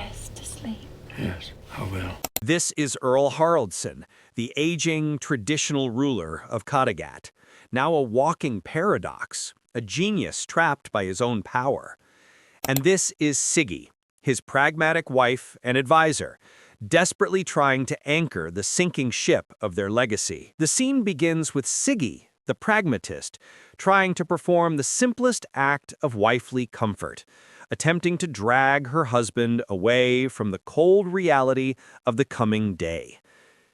rest to sleep. Yes, I will. This is Earl Haraldson, the aging traditional ruler of Kattegat, now a walking paradox, a genius trapped by his own power. And this is Siggy, his pragmatic wife and advisor, desperately trying to anchor the sinking ship of their legacy. The scene begins with Siggy, the pragmatist, trying to perform the simplest act of wifely comfort, attempting to drag her husband away from the cold reality of the coming day.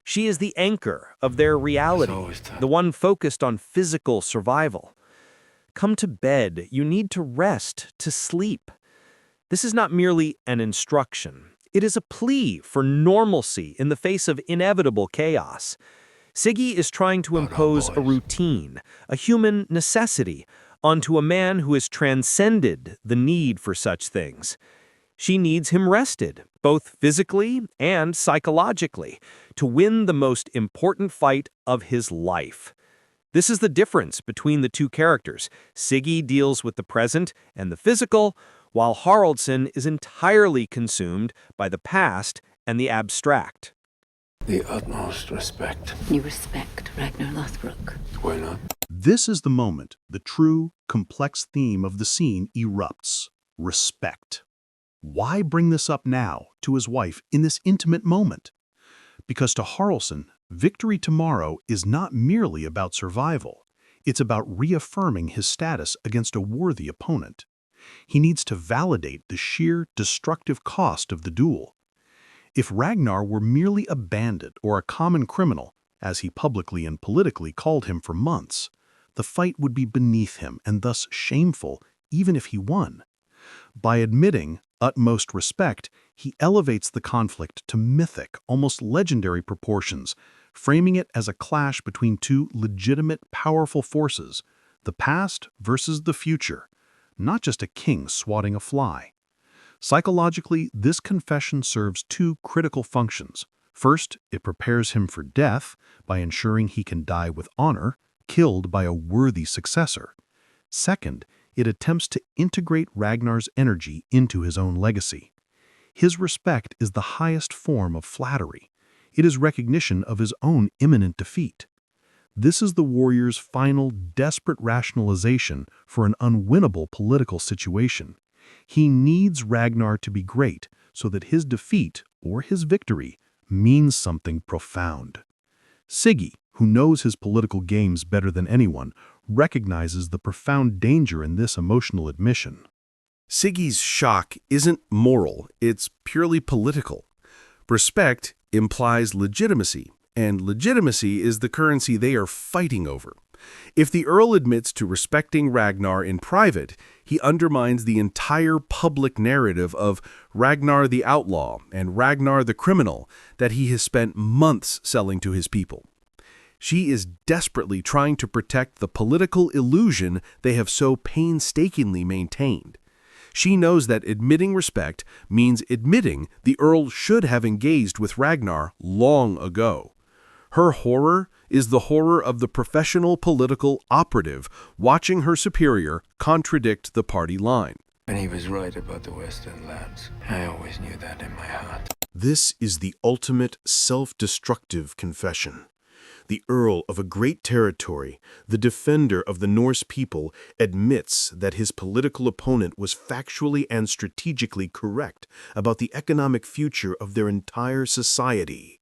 She is the anchor of their reality, the one focused on physical survival. Come to bed, you need to rest, to sleep. This is not merely an instruction. It is a plea for normalcy in the face of inevitable chaos. Siggy is trying to impose a routine, a human necessity, onto a man who has transcended the need for such things. She needs him rested, both physically and psychologically, to win the most important fight of his life. This is the difference between the two characters. Siggy deals with the present and the physical, while Haraldson is entirely consumed by the past and the abstract. The utmost respect. You respect Ragnar Lothbrok. Why not? This is the moment the true, complex theme of the scene erupts: respect. Why bring this up now to his wife in this intimate moment? Because to Haraldson, victory tomorrow is not merely about survival. It's about reaffirming his status against a worthy opponent. He needs to validate the sheer destructive cost of the duel. If Ragnar were merely a bandit or a common criminal, as he publicly and politically called him for months, the fight would be beneath him and thus shameful even if he won. By admitting utmost respect, he elevates the conflict to mythic, almost legendary proportions, framing it as a clash between two legitimate, powerful forces, the past versus the future, not just a king swatting a fly. Psychologically, this confession serves two critical functions. First, it prepares him for death by ensuring he can die with honor, killed by a worthy successor. Second, it attempts to integrate Ragnar's energy into his own legacy. His respect is the highest form of flattery. It is recognition of his own imminent defeat. This is the warrior's final, desperate rationalization for an unwinnable political situation. He needs Ragnar to be great so that his defeat, or his victory, means something profound. Siggy, who knows his political games better than anyone, recognizes the profound danger in this emotional admission. Siggy's shock isn't moral, it's purely political. Respect implies legitimacy, and legitimacy is the currency they are fighting over. If the Earl admits to respecting Ragnar in private, he undermines the entire public narrative of Ragnar the outlaw and Ragnar the criminal that he has spent months selling to his people. She is desperately trying to protect the political illusion they have so painstakingly maintained. She knows that admitting respect means admitting the Earl should have engaged with Ragnar long ago. Her horror is the horror of the professional political operative watching her superior contradict the party line. And he was right about the Western lads. I always knew that in my heart. This is the ultimate self-destructive confession. The Earl of a great territory, the defender of the Norse people, admits that his political opponent was factually and strategically correct about the economic future of their entire society.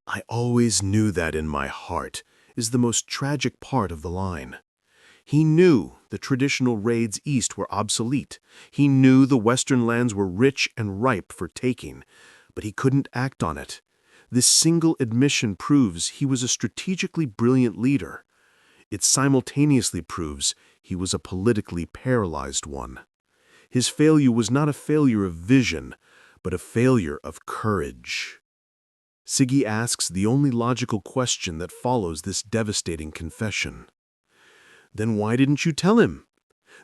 "I always knew that in my heart," is the most tragic part of the line. He knew the traditional raids east were obsolete. He knew the western lands were rich and ripe for taking, but he couldn't act on it. This single admission proves he was a strategically brilliant leader. It simultaneously proves he was a politically paralyzed one. His failure was not a failure of vision, but a failure of courage. Siggy asks the only logical question that follows this devastating confession. Then why didn't you tell him?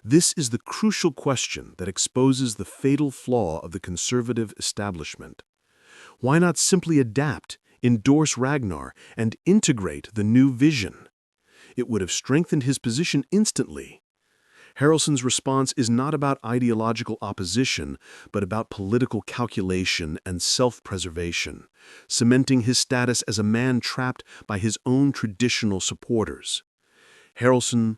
This is the crucial question that exposes the fatal flaw of the conservative establishment. Why not simply adapt, endorse Ragnar, and integrate the new vision? It would have strengthened his position instantly. Haraldson's response is not about ideological opposition, but about political calculation and self-preservation, cementing his status as a man trapped by his own traditional supporters. Haraldson,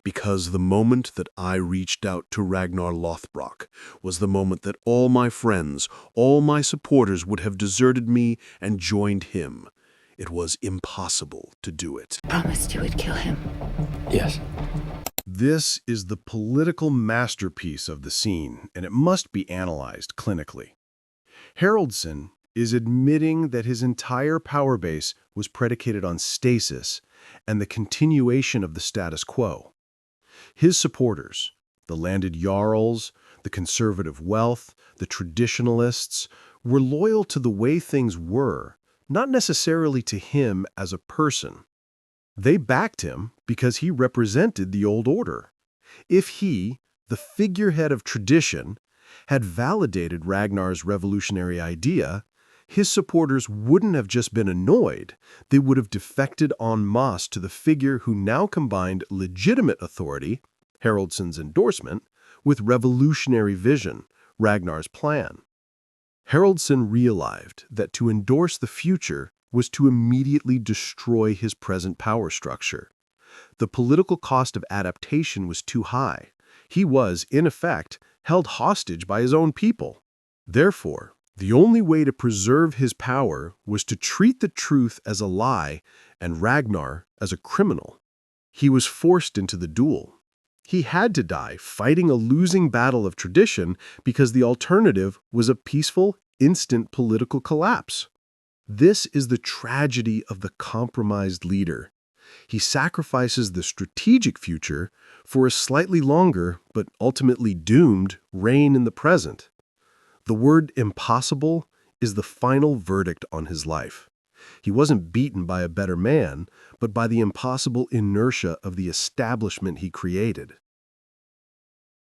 because the moment that I reached out to Ragnar Lothbrok was the moment that all my friends, all my supporters would have deserted me and joined him. It was impossible to do it. Promised you would kill him. Yes. This is the political masterpiece of the scene, and it must be analyzed clinically. Haraldson is admitting that his entire power base was predicated on stasis and the continuation of the status quo. His supporters, the landed jarls, the conservative wealth, the traditionalists, were loyal to the way things were, not necessarily to him as a person. They backed him because he represented the old order. If he, the figurehead of tradition, had validated Ragnar's revolutionary idea, his supporters wouldn't have just been annoyed, they would have defected en masse to the figure who now combined legitimate authority, Haraldsson's endorsement, with revolutionary vision, Ragnar's plan. Haraldsson realized that to endorse the future was to immediately destroy his present power structure. The political cost of adaptation was too high. He was, in effect, held hostage by his own people. Therefore, the only way to preserve his power was to treat the truth as a lie and Ragnar as a criminal. He was forced into the duel. He had to die fighting a losing battle of tradition because the alternative was a peaceful, instant political collapse. This is the tragedy of the compromised leader. He sacrifices the strategic future for a slightly longer, but ultimately doomed, reign in the present. The word impossible is the final verdict on his life. He wasn't beaten by a better man, but by the impossible inertia of the establishment he created.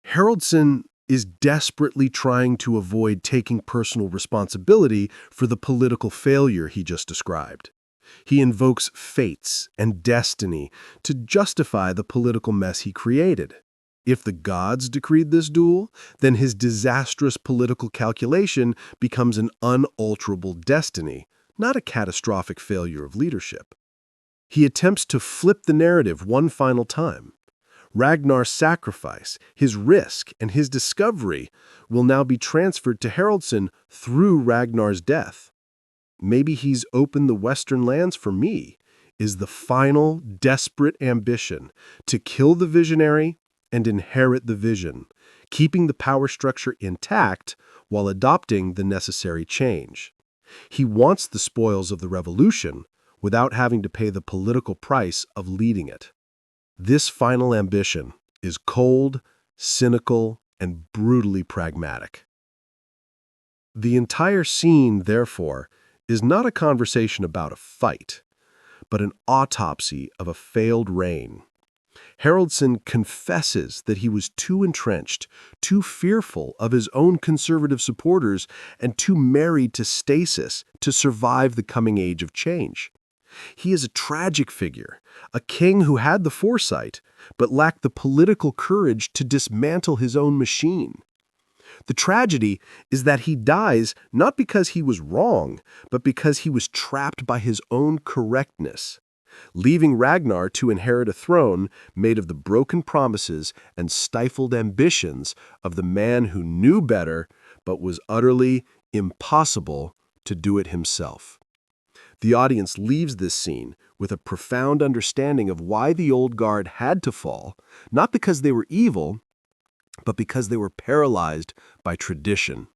Haraldsson is desperately trying to avoid taking personal responsibility for the political failure he just described. He invokes fates and destiny to justify the political mess he created. If the gods decreed this duel, then his disastrous political calculation becomes an unalterable destiny, not a catastrophic failure of leadership. He attempts to flip the narrative one final time. Ragnar's sacrifice, his risk, and his discovery will now be transferred to Haraldsson through Ragnar's death. Maybe he's opened the western lands for me, is the final, desperate ambition to kill the visionary and inherit the vision, keeping the power structure intact while adopting the necessary change. He wants the spoils of the revolution without having to pay the political price of leading it. This final ambition is cold, cynical, and brutally pragmatic. The entire scene, therefore, is not a conversation about a fight, but an autopsy of a failed reign. Haraldsson confesses that he was too entrenched, too fearful of his own conservative supporters, and too married to stasis to survive the coming age of change. He is a tragic figure, a king who had the foresight, but lacked the political courage to dismantle his own machine. The tragedy is that he dies not because he was wrong, but because he was trapped by his own correctness, leaving Ragnar to inherit a throne made of the broken promises and stifled ambitions of the man who knew better, but was utterly impossible to do it himself. The audience leaves this scene with a profound understanding of why the old guard had to fall, not because they were evil, but because they were paralyzed by tradition.